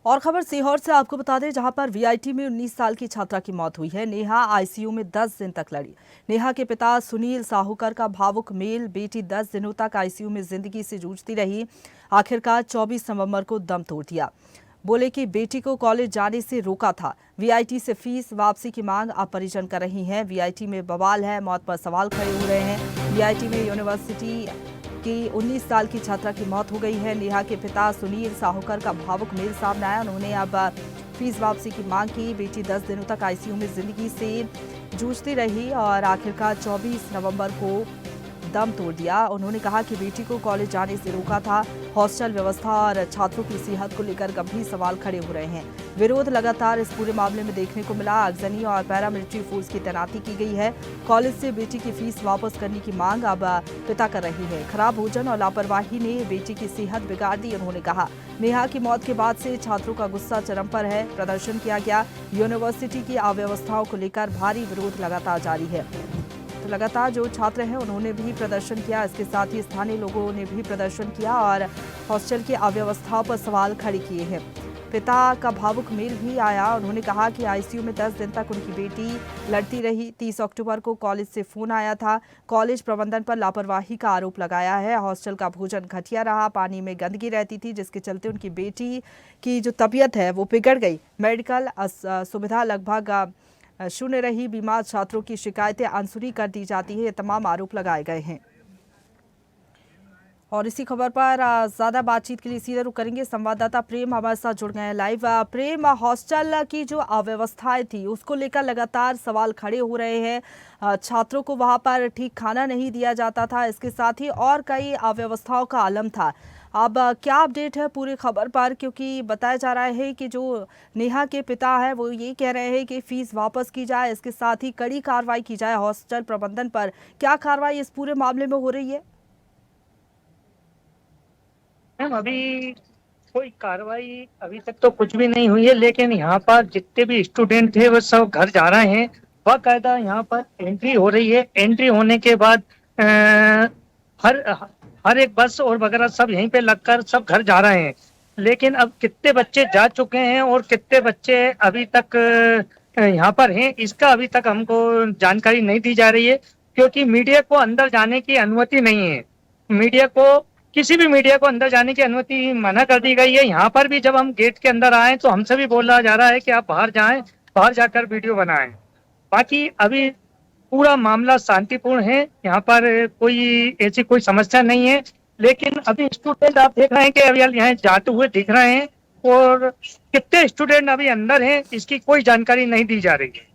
और खबर सीहोर से आपको बता दें, जहां पर वीआईटी में 19 साल की छात्रा की मौत हुई है। नेहा आईसीयू में 10 दिन तक लड़ी। नेहा के पिता सुनील साहूकर का भावुक मेल, बेटी 10 दिनों तक आईसीयू में जिंदगी से जूझती रही, आखिरकार 24 नवंबर को दम तोड़ दिया। बोले कि बेटी को कॉलेज जाने से रोका था। वीआईटी से फीस वापसी की मांग अब परिजन कर रही हैं। वीआईटी में बवाल है, मौत पर सवाल खड़े हो रहे हैं। वीआईटी में यूनिवर्सिटी की 19 साल की छात्रा की मौत हो गई है। नेहा के पिता सुनील साहूकर का भावुक मेल सामने आया। उन्होंने अब फीस वापसी की मांग की। बेटी 10 दिनों तक आईसीयू में जिंदगी से जूझती रही और आखिरकार 24 नवंबर को दम तोड़ दिया। उन्होंने कहा कि बेटी को कॉलेज जाने से रोका था। हॉस्टल व्यवस्था और छात्रों की सेहत को लेकर गंभीर सवाल खड़े हो रहे हैं। विरोध लगातार इस पूरे मामले में देखने को मिला। अगजनी और पैरामिलिट्री फोर्स की तैनाती की गई है। कॉलेज से बेटी की फीस वापस करने की मांग अब पिता कर रही है। खराब भोजन और लापरवाही ने बेटी की सेहत बिगाड़ दी। उन्होंने कहा, नेहा की मौत के बाद से छात्रों का गुस्सा चरम पर है। प्रदर्शन किया गया। यूनिवर्सिटी की अव्यवस्थाओं को लेकर भारी विरोध लगातार जारी है। तो लगातार जो छात्र हैं उन्होंने भी प्रदर्शन किया। इसके साथ ही स्थानीय लोगों ने भी प्रदर्शन किया और हॉस्टल की अव्यवस्थाओं पर सवाल खड़े किए हैं। पिता का भावुक मेल भी आया। उन्होंने कहा कि आईसीयू में 10 दिन तक उनकी बेटी लड़ती रही। 30 अक्टूबर को कॉलेज से फोन आया था। कॉलेज प्रबंधन पर लापरवाही का आरोप लगाया है। हॉस्टल का भोजन घटिया रहा, पानी में गंदगी रहती थी, जिसके चलते उनकी बेटी की जो तबीयत है वो बिगड़ गई। मेडिकल सुविधा लगभग शून्य रही। बीमार छात्रों की शिकायतें अनसुनी कर दी जाती है। ये तमाम आरोप लगाए गए हैं। और इसी खबर पर ज्यादा बातचीत के लिए सीधे रुख करेंगे। संवाददाता प्रेम हमारे साथ जुड़ गए हैं लाइव। प्रेम, हॉस्टल की जो अव्यवस्थाएं थी उसको लेकर लगातार सवाल खड़े हो रहे हैं। छात्रों को वहां पर ठीक खाना नहीं दिया जाता था। इसके साथ ही और कई अव्यवस्थाओं का आलम था। अब क्या अपडेट है पूरी खबर पर, क्योंकि बताया जा रहा है कि जो नेहा के पिता है वो ये कह रहे हैं कि फीस वापस की जाए, इसके साथ ही कड़ी कार्रवाई की जाए हॉस्टल प्रबंधन पर। क्या कार्रवाई इस पूरे मामले में हो रही है? मैम, अभी कोई कार्रवाई अभी तक तो कुछ भी नहीं हुई है, लेकिन यहाँ पर जितने भी स्टूडेंट थे वो सब घर जा रहे हैं। बाकायदा यहाँ पर एंट्री हो रही है। एंट्री होने के बाद हर हर एक बस और वगैरह सब यहीं पे लगकर सब घर जा रहे हैं। लेकिन अब कितने बच्चे जा चुके हैं और कितने बच्चे अभी तक यहाँ पर हैं, इसका अभी तक हमको जानकारी नहीं दी जा रही है, क्योंकि मीडिया को अंदर जाने की अनुमति नहीं है। किसी भी मीडिया को अंदर जाने की अनुमति मना कर दी गई है। यहाँ पर भी जब हम गेट के अंदर आए तो हमसे भी बोला जा रहा है कि आप बाहर जाएं, बाहर जाकर वीडियो बनाएं। बाकी अभी पूरा मामला शांतिपूर्ण है। यहाँ पर ऐसी कोई समस्या नहीं है। लेकिन अभी स्टूडेंट आप देख रहे हैं कि अभी यहाँ जाते हुए दिख रहे हैं, और कितने स्टूडेंट अभी अंदर हैं इसकी कोई जानकारी नहीं दी जा रही है।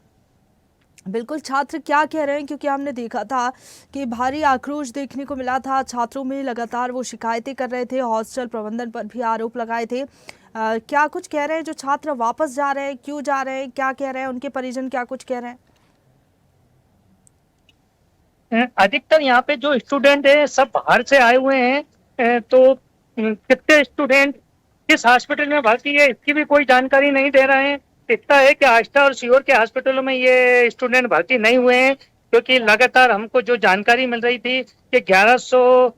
बिल्कुल, छात्र क्या कह रहे हैं, क्योंकि हमने देखा था कि भारी आक्रोश देखने को मिला था। छात्रों में लगातार वो शिकायतें कर रहे थे, हॉस्टल प्रबंधन पर भी आरोप लगाए थे। क्या कुछ कह रहे हैं जो छात्र वापस जा रहे हैं, क्यों जा रहे हैं, क्या कह रहे हैं उनके परिजन, क्या कुछ कह रहे हैं? अधिकतर यहाँ पे जो स्टूडेंट है सब बाहर से आए हुए हैं। तो कितने स्टूडेंट किस हॉस्पिटल में भर्ती है इसकी भी कोई जानकारी नहीं दे रहे हैं। इतना है कि आष्टा और सीहोर के हॉस्पिटलों में ये स्टूडेंट भर्ती नहीं हुए हैं, क्योंकि लगातार हमको जो जानकारी मिल रही थी कि 1100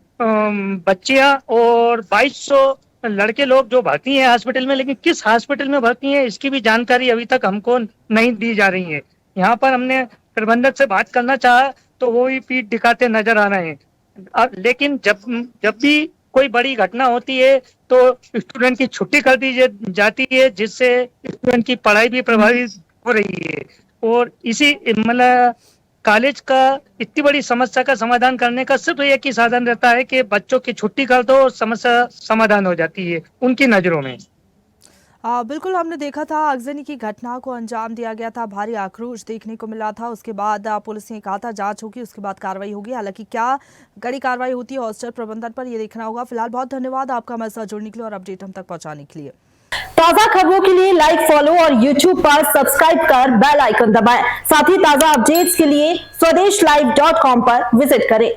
बच्चियां और 2200 लड़के लोग जो भर्ती हैं हॉस्पिटल में, लेकिन किस हॉस्पिटल में भर्ती हैं इसकी भी जानकारी अभी तक हमको नहीं दी जा रही है। यहाँ पर हमने प्रबंधक से बात करना चाहा तो वो ही पीठ दिखाते नजर आ रहे हैं। लेकिन जब भी कोई बड़ी घटना होती है तो स्टूडेंट की छुट्टी कर दी जाती है, जिससे स्टूडेंट की पढ़ाई भी प्रभावित हो रही है। और इसी मतलब कॉलेज का इतनी बड़ी समस्या का समाधान करने का सिर्फ एक ही साधन रहता है कि बच्चों की छुट्टी कर दो और समस्या समाधान हो जाती है उनकी नजरों में। बिल्कुल, हमने देखा था अगजनी की घटना को अंजाम दिया गया था, भारी आक्रोश देखने को मिला था। उसके बाद पुलिस ने कहा था जांच होगी, उसके बाद कार्रवाई होगी। हालांकि क्या कड़ी कार्रवाई होती है हॉस्टल प्रबंधन पर, ये देखना होगा। फिलहाल बहुत धन्यवाद आपका हमारे साथ जुड़ने के लिए और अपडेट हम तक पहुंचाने के लिए। ताजा खबरों के लिए लाइक, फॉलो और YouTube पर सब्सक्राइब कर बेल आइकन दबाएं। साथ ही ताजा अपडेट्स के लिए swedeshlive.com पर विजिट करें।